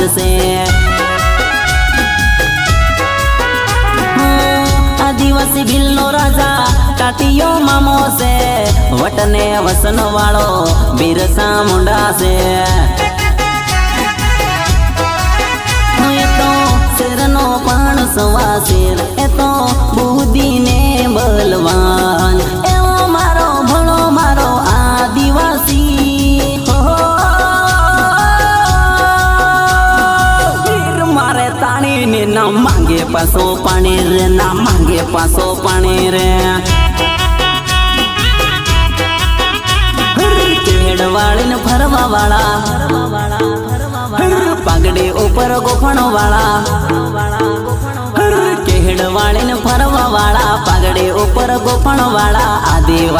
છે આદિવાસી ભીલનો રાજા કાટિયો મામો છે વટને વસન વાળો બિરસા મુંડા છે એ તો શેરનો પણ સવા શેર એ તો બુદ્ધિને બલવાન એવો મારો ભણો મારો આદિવાસી મારે તાણીને ના માંગે પાસો પાણી રે ના માંગે પાસો પાણી રે કેડવાળીને ફરવા વાળા પાગડી ઉપર ગોફણો વાળા કેડવાળીને ફરવા વાળા પાગડી ઉપર ગોફણો વાળા આદિવાસી